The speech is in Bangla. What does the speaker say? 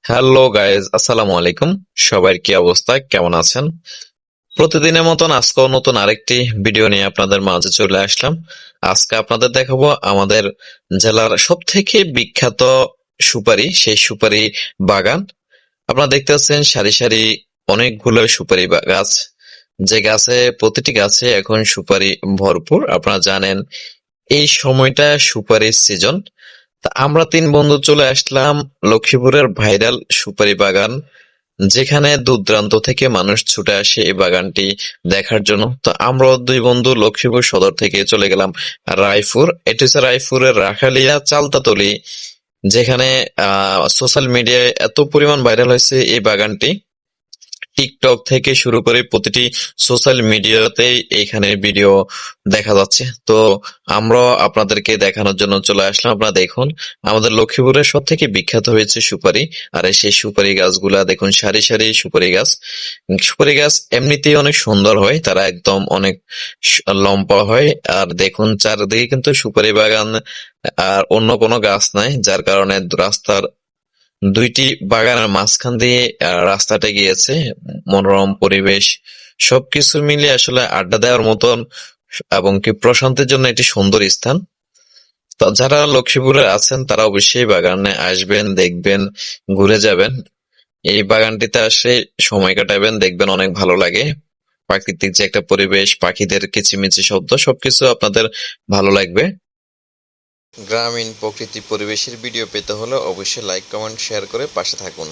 হ্যালো গাইজ, আসসালামু আলাইকুম। সবার কি অবস্থা, কেমন আছেন? প্রতিদিনের মতন আজকেও নতুন আরেকটি ভিডিও নিয়ে আপনাদের মাঝে চলে আসলাম। আজকে আপনাদের দেখাবো আমাদের জেলার সব থেকে বিখ্যাত সুপারি, সেই সুপারি বাগান। আপনারা দেখতে পাচ্ছেন সারি সারি অনেকগুলো সুপারি গাছ, যে গাছে প্রতিটি গাছে এখন সুপারি ভরপুর। আপনারা জানেন এই সময়টা সুপারির সিজন। তা আমরা তিন বন্ধু চলে আসলাম লক্ষ্মীপুরের ভাইরাল সুপারি বাগান, যেখানে দূর দূরান্ত থেকে মানুষ ছুটে আসে এই বাগানটি দেখার জন্য। তো আমরা দুই বন্ধু লক্ষ্মীপুর সদর থেকে চলে গেলাম রায়পুর। এটি হচ্ছে রায়পুরের রাখালিয়া চালতাতলি, যেখানে সোশ্যাল মিডিয়ায় এত পরিমাণ ভাইরাল হয়েছে এই বাগানটি। টিকটক থেকে শুরু করে প্রতিটি সোশ্যাল মিডিয়াতেই এইখানে ভিডিও দেখা যাচ্ছে। তো আমরা আপনাদেরকে দেখানোর জন্য চলে আসলাম। আপনারা দেখুন, আমাদের লক্ষ্মীপুরের সব থেকে বিখ্যাত হয়েছে সুপারি। আর এই সেই সুপারি গাছগুলা দেখুন, সারি সারি সুপারি গাছ। সুপারি গাছ এমনিতেই অনেক সুন্দর হয়, তারা একদম অনেক লম্বা হয়। আর দেখুন চারদিকে কিন্তু সুপারি বাগান, আর অন্য কোনো গাছ নাই, যার কারণে রাস্তার দুইটি বাগানের মাঝখান দিয়ে রাস্তাটা গিয়েছে। মনোরম পরিবেশ, সবকিছু মিলিয়ে আসলে আড্ডা দেওয়ার মতন এবং কি প্রশান্তির জন্য একটি সুন্দর স্থান। তো যারা লক্ষ্মীপুরে আছেন তারা অবশ্যই বাগানে আসবেন, দেখবেন, ঘুরে যাবেন। এই বাগানটিতে আসে সময় কাটাবেন, দেখবেন অনেক ভালো লাগে। প্রাকৃতিক যে একটা পরিবেশ, পাখিদের কিচিমিচি শব্দ, সবকিছু আপনাদের ভালো লাগবে। গ্রামীণ প্রকৃতি পরিবেশের ভিডিও পেতে হলে অবশ্যই লাইক, কমেন্ট, শেয়ার করে পাশে থাকুন।